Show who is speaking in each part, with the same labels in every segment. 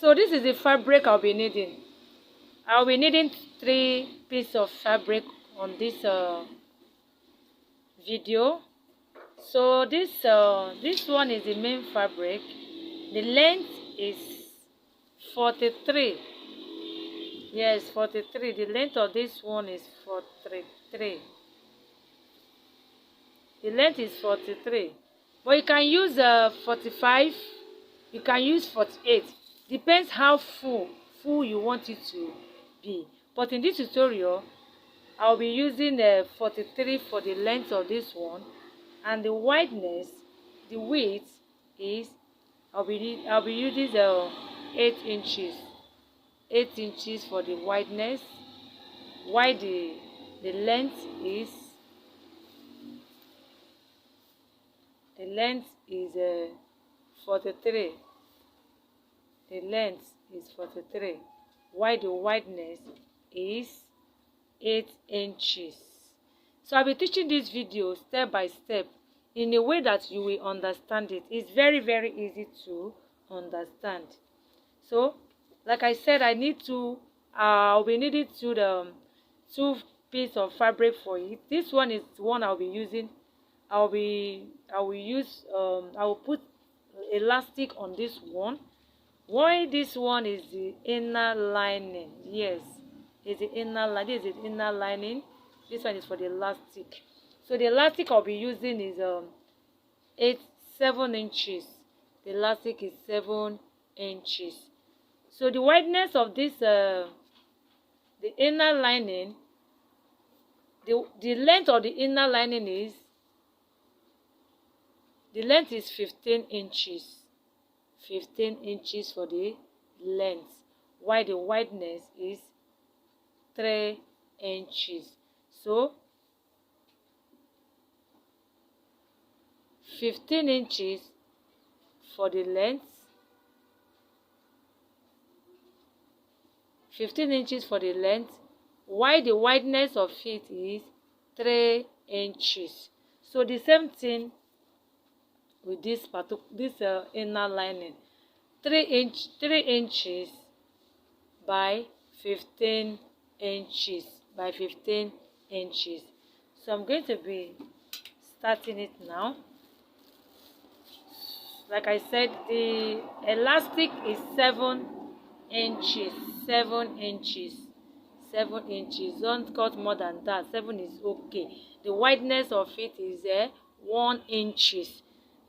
Speaker 1: So this is the fabric I'll be needing. I'll be needing 3 pieces of fabric on this video. So this one is the main fabric. The length is 43. Yes, 43. The length of this one is 43. The length is 43. But you can use 45. You can use 48. Depends how full you want it to be. But in this tutorial, I'll be using 43 for the length of this one, and the wideness, the width is I'll be using 8 inches. 8 inches for the wideness. While the length is 43. The length is 43. While the wideness is 8 inches. So I'll be teaching this video step by step in a way that you will understand it. It's very, very easy to understand. So, like I said, I need to. I'll be needing two pieces of fabric for it. This one is the one I'll be using. I will put elastic on this one. Why this one is the inner lining? Yes, it's the inner line. This is the inner lining. This one is for the elastic. So the elastic I'll be using is 7 inches. The elastic is 7 inches. So the wideness of this the inner lining, the length of the inner lining is, the length is 15 inches. 15 inches for the length, while the wideness is 3 inches. So 15 inches for the length, 15 inches for the length, while the wideness of it is 3 inches. So the same thing with this inner lining, 3 inches by 15 inches by 15 inches. So I'm going to be starting it now. Like I said, the elastic is 7 inches. 7 inches. 7 inches. Don't cut more than that. 7 is okay. The wideness of it is 1 inches.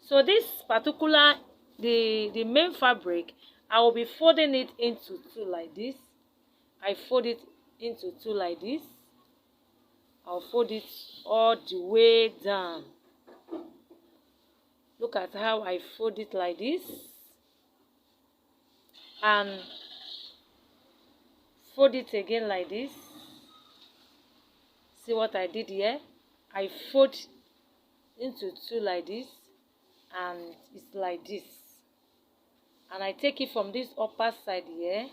Speaker 1: So this particular, the main fabric, I will be folding it into 2 like this. I fold it into 2 like this. I'll fold it all the way down. Look at how I fold it like this. And fold it again like this. See what I did here? I fold into 2 like this. And it's like this, and I take it from this upper side here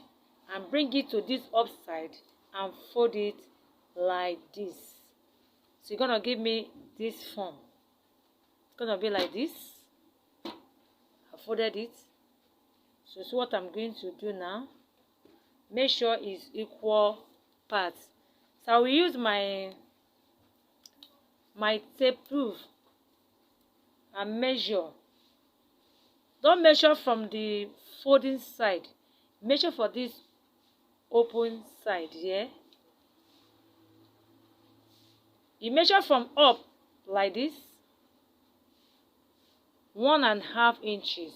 Speaker 1: and bring it to this upside and fold it like this. So you're gonna give me this form. It's gonna be like this. I folded it. So it's what I'm going to do now. Make sure it's equal parts. So I will use my tape proof and measure. Don't measure from the folding side. Measure for this open side here. You measure from up like this. 1.5 inches.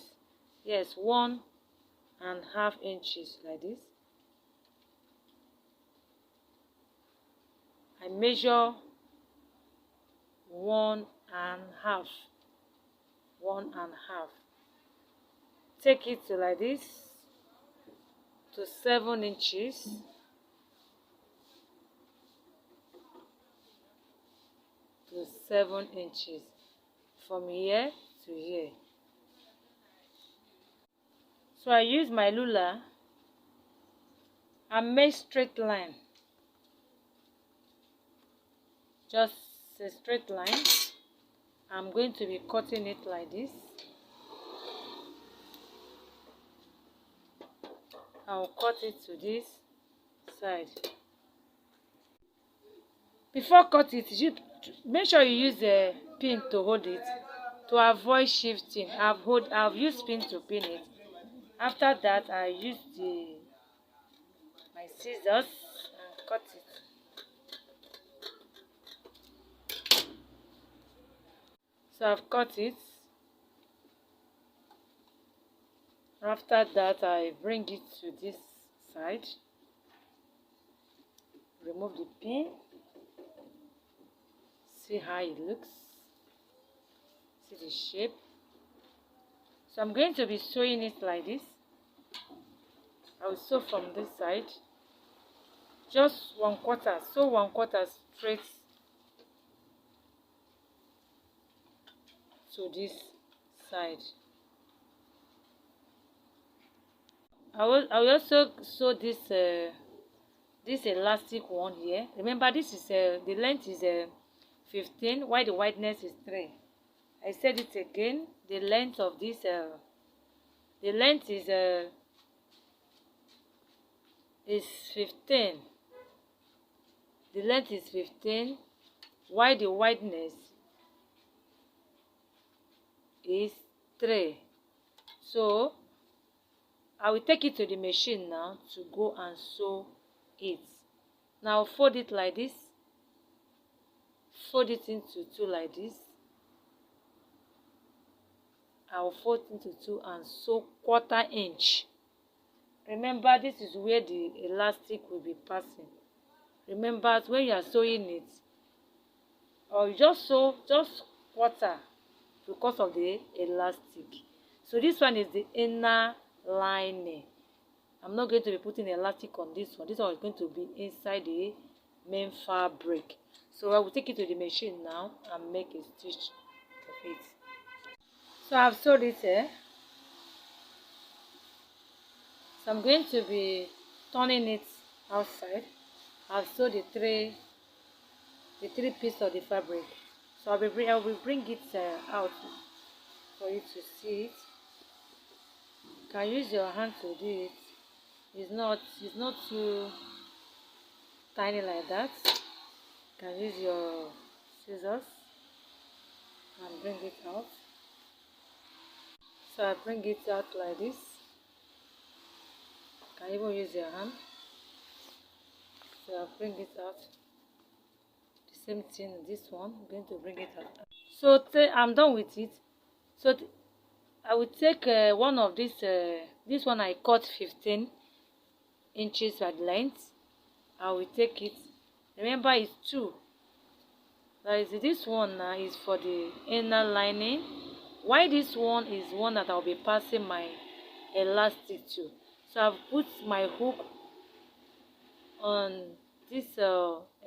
Speaker 1: Yes, 1.5 inches like this. I measure 1.5. 1.5. Take it to like this, to 7 inches. To 7 inches from here to here. So I use my ruler and make straight line. Just a straight line. I'm going to be cutting it like this. I'll cut it to this side. Before cut it, you make sure you use a pin to hold it to avoid shifting. I've used pin to pin it. After that, I use my scissors and cut it. So I've cut it. After that, I bring it to this side. Remove the pin. See how it looks. See the shape. So I'm going to be sewing it like this. I will sew from this side. Just 1/4. Sew 1/4 straight to this side. I will also sew this elastic one here. Remember, this is the length is 15, while the wideness is 3. I said it again. The length of this the length is 15. The length is 15, while the wideness is 3. So I will take it to the machine now to go and sew it. Now fold it like this. Fold it into 2 like this. I will fold into 2 and sew 1/4 inch. Remember, this is where the elastic will be passing. Remember, when you are sewing it, or you just sew just 1/4 because of the elastic. So this one is the inner lining. I'm not going to be putting elastic on this one. This one is going to be inside the main fabric. So I will take it to the machine now and make a stitch of it. So I've sewed it here. So I'm going to be turning it outside. I've sewed the three pieces of the fabric. So I will bring it out for you to see it. You can use your hand to do it. It's not too tiny like that. You can use your scissors and bring it out. So I bring it out like this. You can even use your hand. So I'll bring it out. The same thing, this one, I'm going to bring it out. So I'm done with it. So I will take one of this one I cut 15 inches at length. I will take it. Remember, it's 2. This one now is for the inner lining. Why this one is one that I'll be passing my elastic to. So I've put my hook on this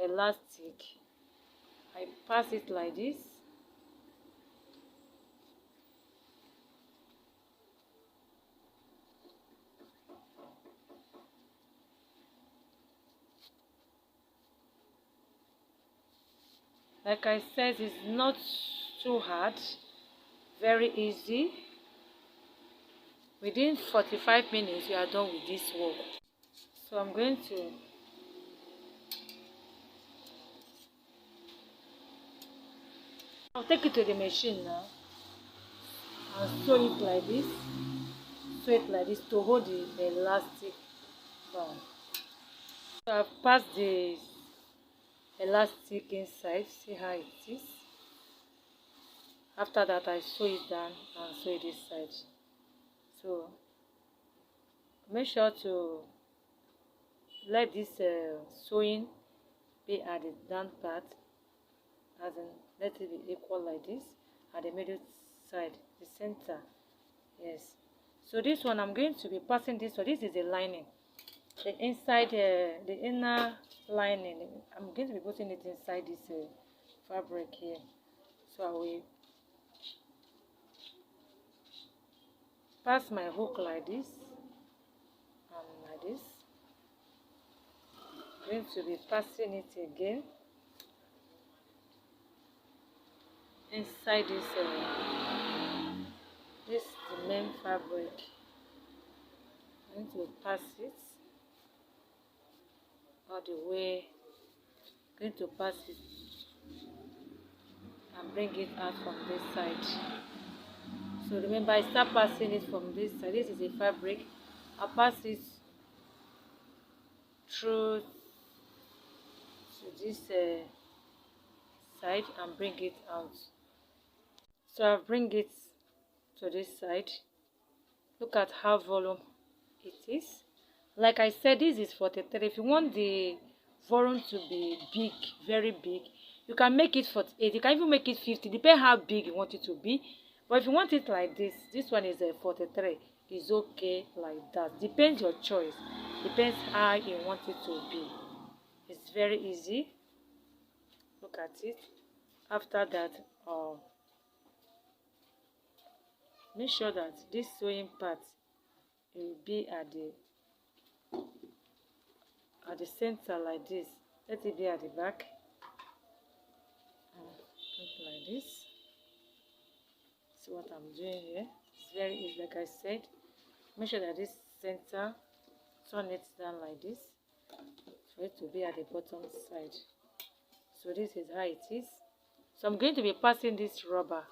Speaker 1: elastic. I pass it like this. Like I said, it's not too hard, very easy. Within 45 minutes, you are done with this work. So I'm going to I'll take it to the machine now and sew it like this. Sew it like this to hold the elastic down. So I've passed the elastic inside. See how it is. After that, I sew it down and sew it this side. So make sure to let this sewing be at the down part, as in let it be equal like this at the middle side, the center. Yes. So this one I'm going to be passing this one. This is the lining, the inside, the inner lining. I'm going to be putting it inside this fabric here. So I will pass my hook like this and like this. I'm going to be passing it again inside this the main fabric I'm going to pass it all the way. I'm going to pass it and bring it out from this side. So remember, I start passing it from this side. This is a fabric. I'll pass it through to this side and bring it out. So I'll bring it to this side. Look at how volume it is. Like I said, this is 43. If you want the volume to be big, very big, you can make it 48. You can even make it 50, depending how big you want it to be. But if you want it like this one is a 43. It's okay like that. Depends your choice. Depends how you want it to be. It's very easy. Look at it. After that, make sure that this sewing part will be at the center like this. Let it be at the back. Like this. See what I'm doing here. It's very easy, like I said. Make sure that this center, turn it down like this for it to be at the bottom side. So this is how it is. So I'm going to be passing this rubber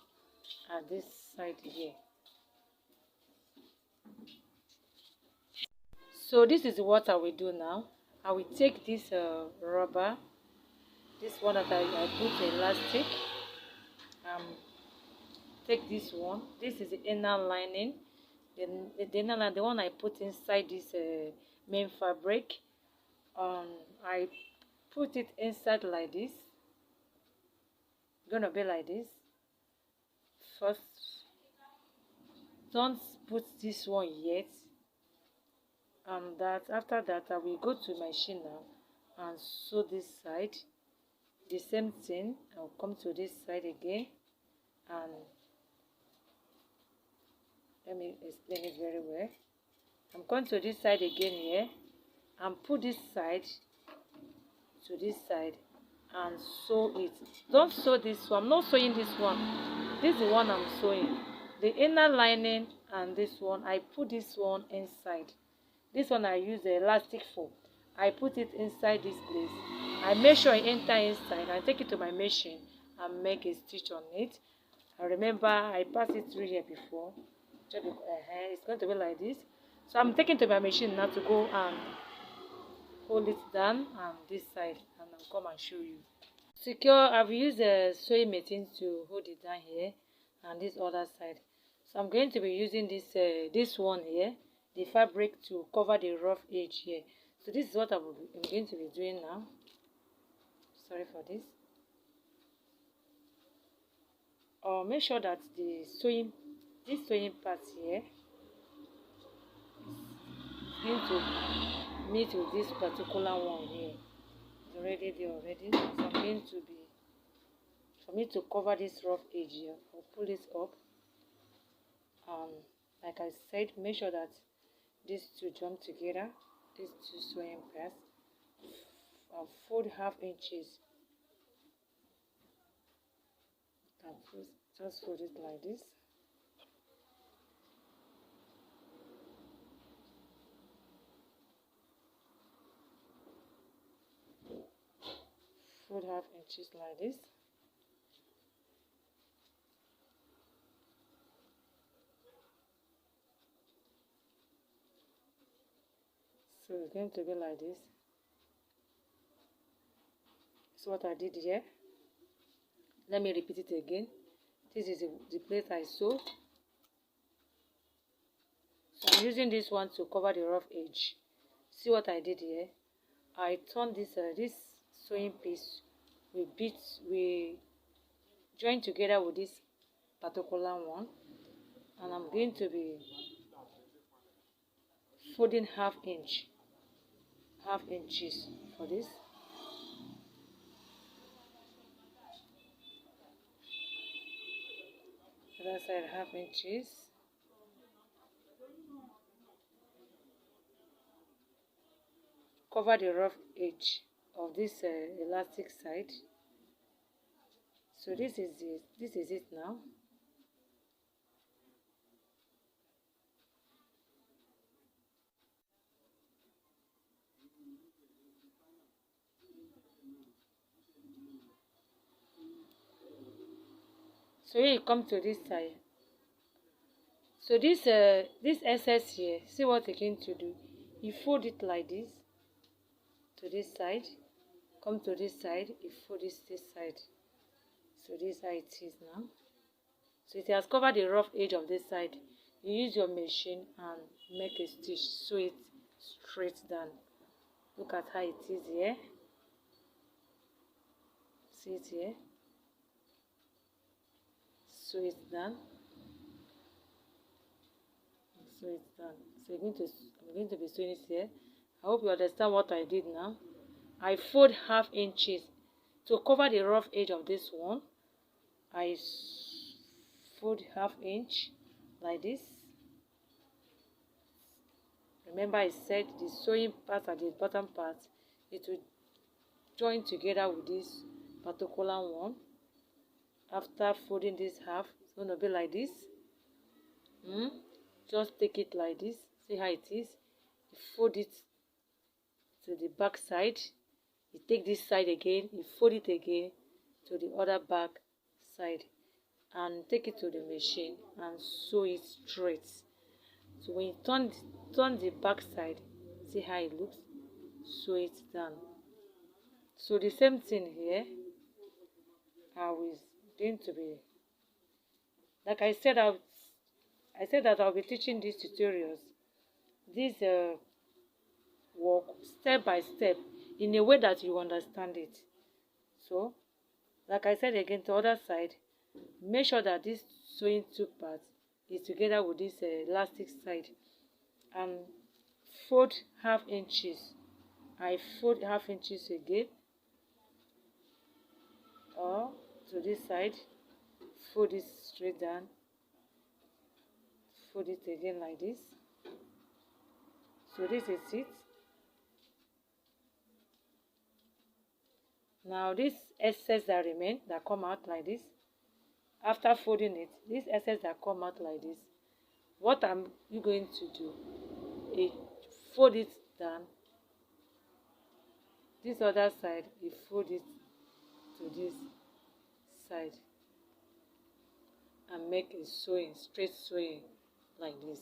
Speaker 1: at this side here. So this is what I will do now. I will take this rubber, this one that I put elastic, take this one. This is the inner lining. Then the inner line, the one I put inside this main fabric. I put it inside like this. Gonna be like this. First, don't put this one yet. And that after that, I will go to my machine now and sew this side. The same thing. I'll come to this side again and let me explain it very well. I'm going to this side again here and put this side to this side and sew it. Don't sew this one. I'm not sewing this one. This is the one I'm sewing. The inner lining and this one, I put this one inside. This one I use the elastic for. I put it inside this place. I make sure I enter inside and take it to my machine and make a stitch on it. And remember, I passed it through here before. It's going to be like this. So I'm taking to my machine now to go and hold it down on this side, and I'll come and show you. Secure. I've used a sewing machine to hold it down here and this other side. So I'm going to be using this one here, the fabric, to cover the rough edge here. So this is what I'm going to be doing now. Sorry for this. Make sure that this sewing part here is going to meet with this particular one here. It's already there already. So I'm going to be, for me to cover this rough edge here, I'll pull it up. Like I said, make sure that these two jump together, these two sewing parts. I'll fold ½ inches. And just fold it like this. Fold ½ inches like this. So it's going to be like this. That's what I did here. Let me repeat it again. This is the place I sewed. So I'm using this one to cover the rough edge. See what I did here? I turned this sewing piece. We joined together with this particular one, and I'm going to be folding ½ inches for this. Other side ½ inches. Cover the rough edge of this elastic side. So this is it now. So here you come to this side. So this excess here, see what again to do. You fold it like this to this side, come to this side, you fold this side. So this is how it is now. So it has covered the rough edge of this side. You use your machine and make a stitch, sew it straight down. Look at how it is here. See it here. Sew it down. Sew it down. So I'm going to be sewing it here. I hope you understand what I did now. I fold ½ inches to cover the rough edge of this one. I fold ½ inch like this. Remember I said the sewing part at the bottom part, it will join together with this particular one. After folding this half, it's going to be like this. Just take it like this. See how it is. You fold it to the back side. You take this side again, you fold it again to the other back side, and take it to the machine and sew it straight. So when you turn the back side, see how it looks. Sew it down. So the same thing here. I was going to be, like I said, I said that I'll be teaching these tutorials, this work step by step in a way that you understand it. So, like I said again, to the other side, make sure that this sewing two parts is together with this elastic side, and fold ½ inches. I fold ½ inches again, or to this side, fold it straight down, fold it again like this. So this is it. Now this excess that remain, that come out like this, after folding it, this excess that come out like this, what am you going to do? Fold it down. This other side, you fold it to this side and make a sewing, straight sewing like this.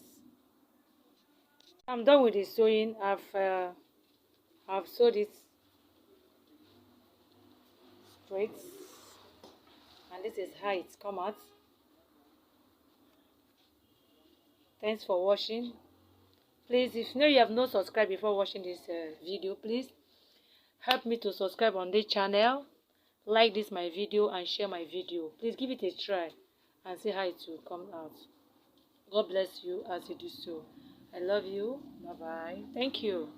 Speaker 1: I'm done with the sewing. I've sewed it straight, and this is how it's come out. Thanks for watching. Please, if you know you have not subscribed before watching this video, please help me to subscribe on this channel, like this my video, and share my video. Please give it a try and see how it will come out. God bless you as you do so. I love you. Bye bye. Thank you.